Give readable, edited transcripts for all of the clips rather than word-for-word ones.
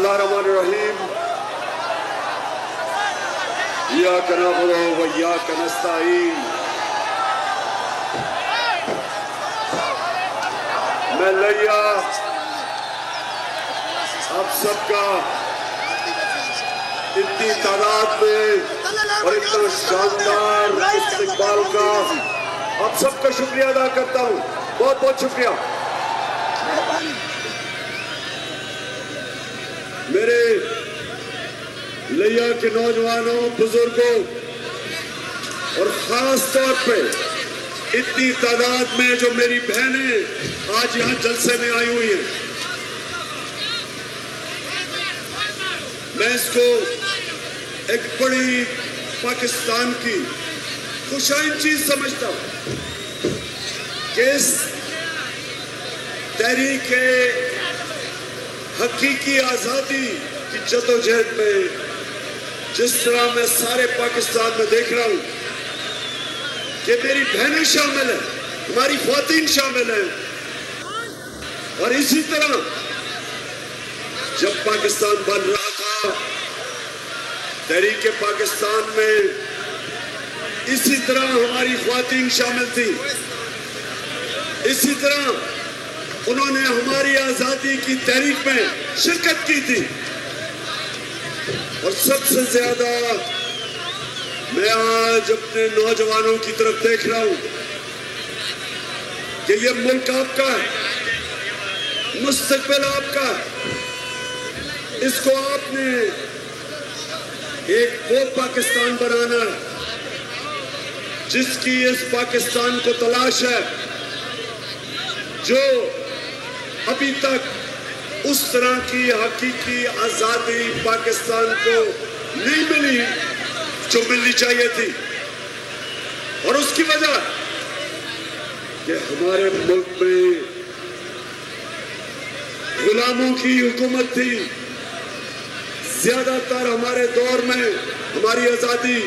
Bismillahirrahmanirrahim. İyyâke na'budu ve iyyâke nestaîn. मैं लैया आप सबका इतनी तादाद में और इतना शानदार इस्तकबाल का आप सबका शुक्रिया अदा करता हूँ. बहुत बहुत शुक्रिया. मेरे लैया के नौजवानों, बुजुर्गों और खास तौर पे इतनी तादाद में जो मेरी बहनें आज यहाँ जलसे में आई हुई हैं, मैं इसको एक बड़ी पाकिस्तान की खुशाइन चीज समझता हूँ कि इस तहरीक हकीकी आजादी की जदोजहद में जिस तरह मैं सारे पाकिस्तान में देख रहा हूँ कि मेरी बहनें शामिल हैं, हमारी ख्वातीन शामिल हैं, और इसी तरह जब पाकिस्तान बन रहा था तहरीक पाकिस्तान में इसी तरह हमारी ख्वातीन शामिल थी. इसी तरह उन्होंने हमारी आजादी की तहरीक में शिरकत की थी. और सबसे ज्यादा मैं आज अपने नौजवानों की तरफ देख रहा हूं कि ये मुल्क आपका है, मुस्तकबिल आपका है. इसको आपने एक वो पाकिस्तान बनाना है जिसकी इस पाकिस्तान को तलाश है जो अभी तक उस तरह की हकीकी आजादी पाकिस्तान को नहीं मिली जो मिलनी चाहिए थी. और उसकी वजह कि हमारे मुल्क में गुलामों की हुकूमत थी. ज्यादातर हमारे दौर में हमारी आजादी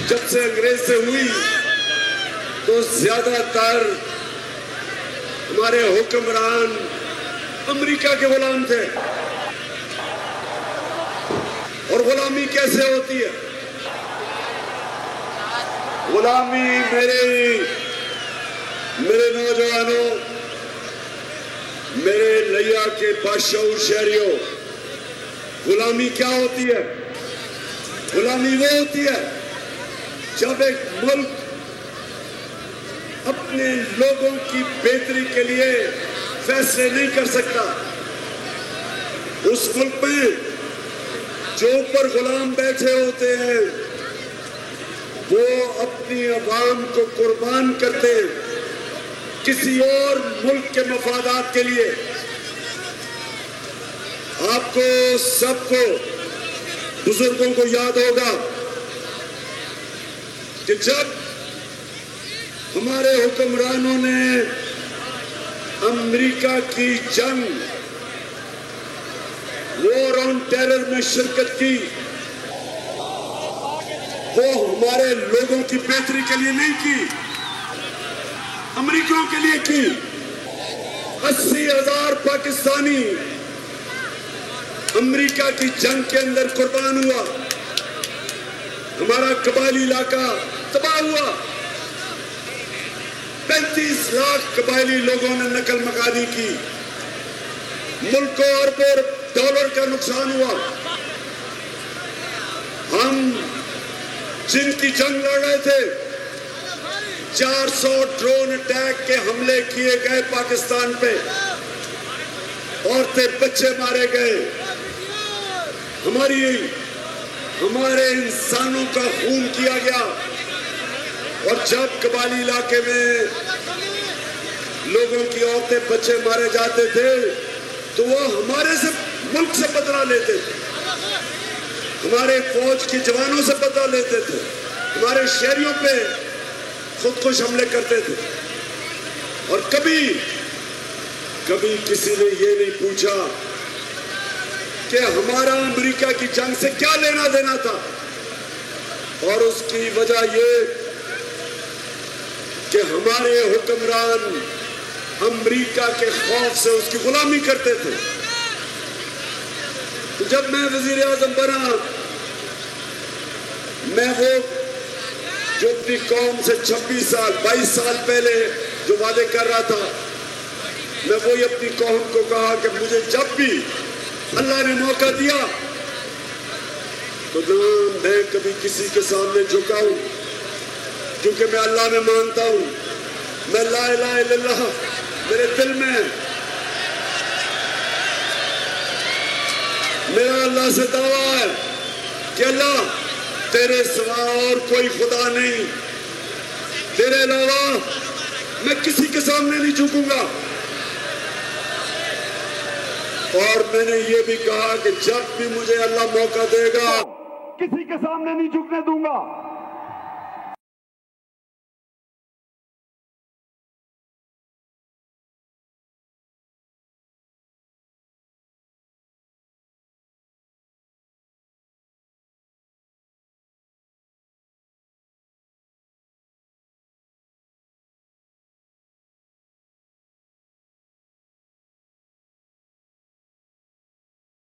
जब से अंग्रेज से हुई तो ज्यादातर हमारे हुक्मरान अमेरिका के गुलाम थे. और गुलामी कैसे होती है? गुलामी मेरे नौजवानों, मेरे लैया के बादशाह शहरियों, गुलामी क्या होती है? गुलामी वो होती है जब एक मुल्क अपने लोगों की बेहतरी के लिए फैसले नहीं कर सकता. उस मुल्क में जो ऊपर गुलाम बैठे होते हैं वो अपनी अवाम को कुर्बान करते हैं किसी और मुल्क के मफादात के लिए. आपको सबको, बुजुर्गों को याद होगा कि जब हमारे हुक्मरानों ने अमेरिका की जंग, वॉर ऑन टेरर में शिरकत की, वो हमारे लोगों की बेहतरी के लिए नहीं की, अमेरिकियों के लिए की. 80,000 पाकिस्तानी अमेरिका की जंग के अंदर कुर्बान हुआ. हमारा कबायली इलाका तबाह हुआ. 35 लाख कबायली लोगों ने नकल मकानी की. मुल्क को अरबों डॉलर का नुकसान हुआ. हम जिनकी जंग लड़ रहे थे, 400 ड्रोन अटैक के हमले किए गए पाकिस्तान पे, औरतें बच्चे मारे गए. हमारे इंसानों का खून किया गया. और जब कबायली इलाके में लोगों की औरतें बच्चे मारे जाते थे तो वो हमारे से मुल्क से बदला लेते थे, हमारे फौज के जवानों से बदला लेते थे, हमारे शहरियों पे खुदकुश हमले करते थे. और कभी किसी ने ये नहीं पूछा कि हमारा अमेरिका की जंग से क्या लेना देना था. और उसकी वजह ये कि हमारे हुक्मरान अमेरिका के खौफ से उसकी गुलामी करते थे. تو جب میں وزیر اعظم بنا، میں وہ جو اپنی قوم سے 26 سال 22 سال پہلے جو وعدے کر رہا تھا، میں وہی اپنی قوم کو کہا کہ مجھے جب بھی اللہ نے موقع دیا تو نہ میں کبھی کسی کے سامنے جھکاؤں، کیونکہ میں اللہ میں مانتا ہوں، میں لا الہ الا اللہ میرے دل میں ہے، میرا اللہ سے دعویٰ ہے کہ اللہ تیرے سوا اور کوئی خدا نہیں، تیرے علاوہ میں کسی کے سامنے نہیں جھکوں گا۔ اور میں نے یہ بھی کہا کہ جب بھی مجھے اللہ موقع دے گا کسی کے سامنے نہیں جھکنے دوں گا۔